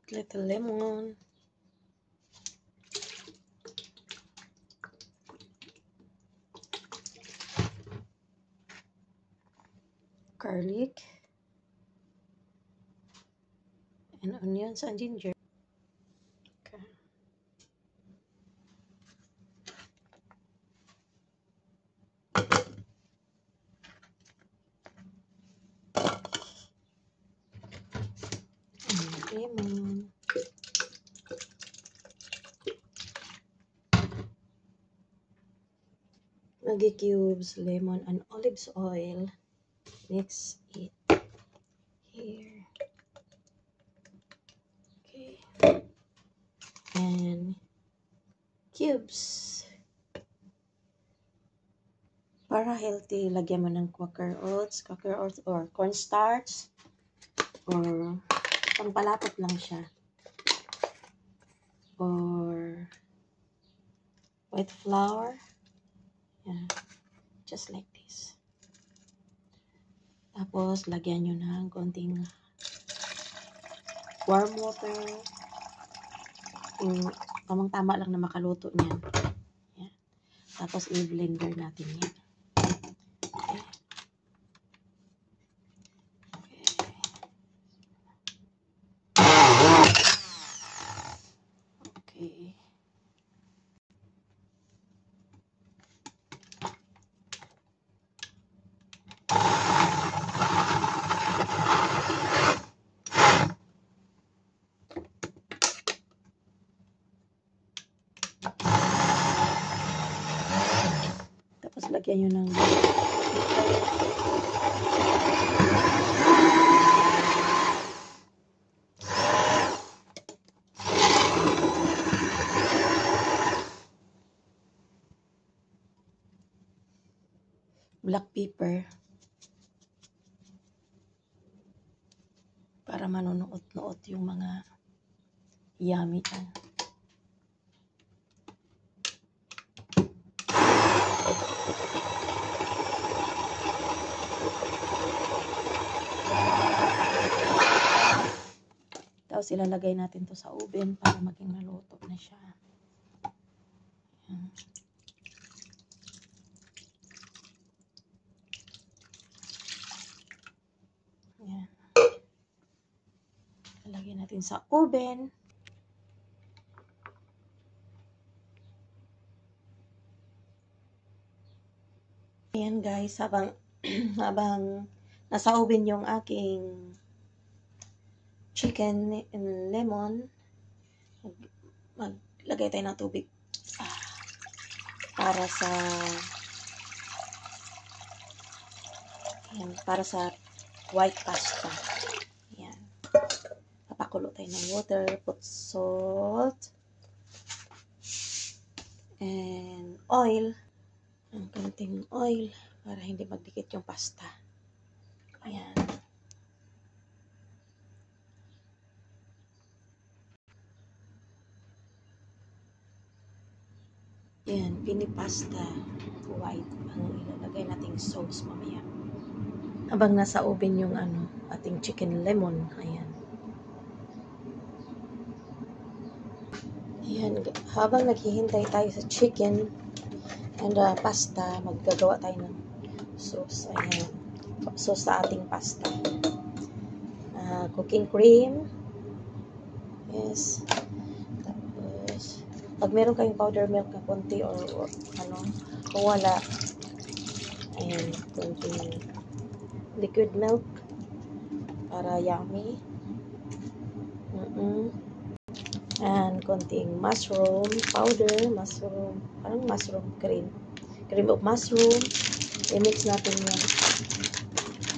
Little lemon. Garlic. And onions and ginger. Okay. And lemon. Maggi cubes, lemon, and olive oil. Mix it here. Okay. And cubes. Para healthy, lagyan mo ng Quaker oats or cornstarch or pangpalapot lang siya. Or white flour. Yeah. Just like this. Tapos, lagyan nyo ng konting warm water. Yung tamang-tama lang na makaluto niyan. Yeah. Tapos, i-blender natin yan. Okay. Okay. Tapos lagyan nyo ng black pepper para manunuot-nuot yung mga yummy yan. Tapos ilalagay natin to sa oven para maging naluto na siya. Ayan. Ayan. Ilalagay natin sa oven. Ayan guys, habang nasa oven yung aking chicken and lemon, maglagay tayo ng tubig para sa white pasta. Ayan. Papakulo tayo ng water, put salt and oil. Ang konting oil para hindi magdikit yung pasta. Ayan. Ayan, pinipasta white ang ilalagay nating sauce mamaya. Habang nasa oven yung ating chicken lemon. Ayan. Ayan, habang naghihintay tayo sa chicken and pasta, maggagawa tayo ng sauce. Ayan. Sauce sa ating pasta. Cooking cream. Yes. Tapos, pag meron kayong powder milk na konti or kung wala, ayan, konting liquid milk para yummy. And konting mushroom powder, parang mushroom cream of mushroom. I-mix natin yan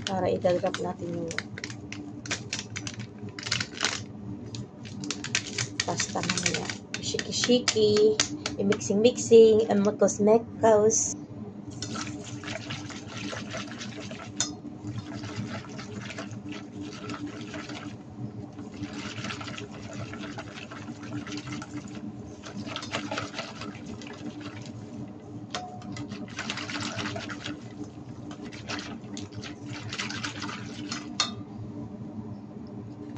para idagdag natin yung pasta mamaya. Shiki-shiki, i-mixing, and mekos-mekos.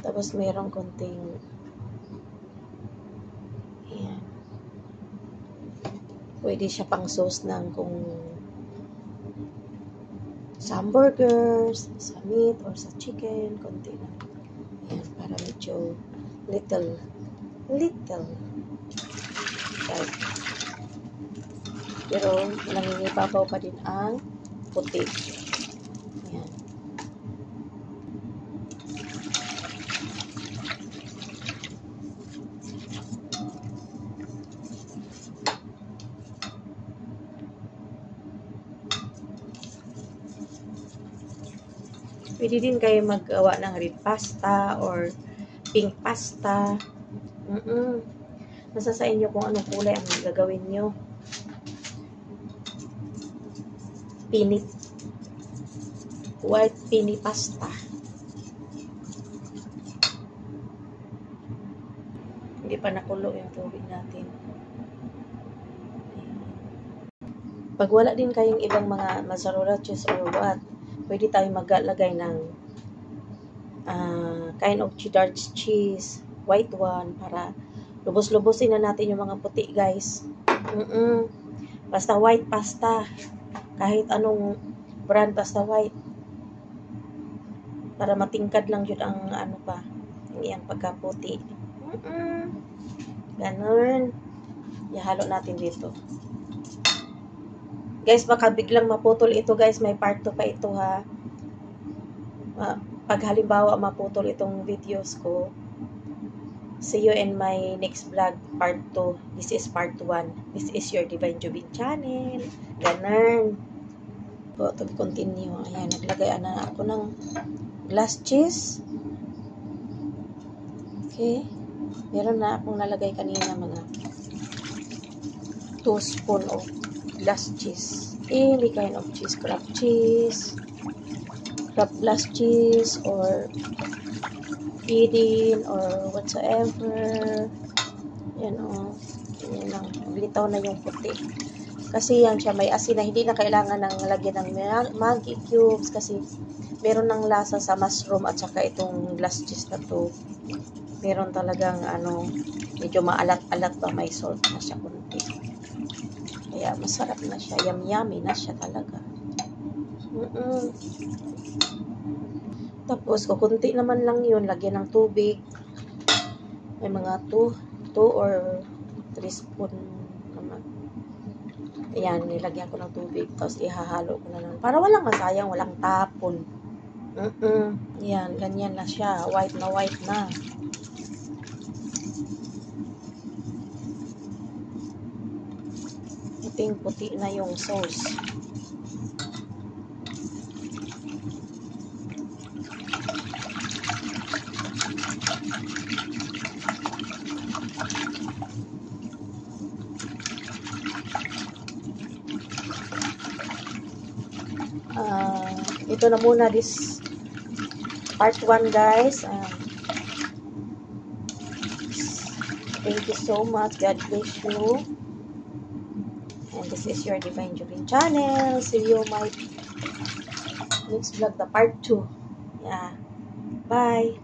Tapos mayroong konting Pwede siya pang sauce ng kung sa hamburgers, sa meat, or sa chicken, konti lang. Ayan, para medyo little. Right. Pero nangingibabaw pa din ang puti. Ayan. Pwede din kayo maggawa ng red pasta or pink pasta. Nasa sa inyo kung anong kulay ang gagawin nyo. Pinit. White pini pasta. Hindi pa nakulo yung tubig natin. Pag wala din kayong ibang mga mozzarella cheese or what, pwede tayo maglagay ng kind of cheddar cheese, white one, para lubos-lubosin na natin yung mga puti, guys. Basta white pasta. Kahit anong brand, basta white. Para matingkad lang yun ang ano pa, ang iyang pagkaputi. Ganun. Ihalo natin dito. Guys, baka biglang maputol ito, guys. May part 2 pa ito, ha. Pag halimbawa maputol itong videos ko, see you in my next vlog, part 2. This is part 1. This is your Divine Jubin channel. Ganun. So, to continue. Ayan, naglagay na ako ng glass cheese. Okay. Meron na akong nalagay kanina mga 2 spoon of glass cheese. Any kind of cheese. Craft cheese, craft glass cheese, or feeding, or whatsoever. Yan o. Yan lang. Litaw na yung puti. Kasi yan siya, may asin na hindi na kailangan ng lagyan ng Maggi cubes kasi meron ng lasa sa mushroom at saka itong glass cheese na to. Meron talagang medyo maalat-alat ba, may salt na siya kunti. Kaya masarap na siya, yummy na siya talaga. Tapos kukunti naman lang yun, lagyan ng tubig. May mga 2 or 3 spoon naman. Ayan, nilagyan ko ng tubig. Tapos ihahalo ko na lang. Para walang masayang, walang tapon. Ayan, ganyan na siya. White na white na. Puting-puti na yung sauce. Ito na muna this part 1, guys. Thank you so much. God bless you. And this is your Divine Jubin channel. See you my next vlog, the part 2. Yeah. Bye.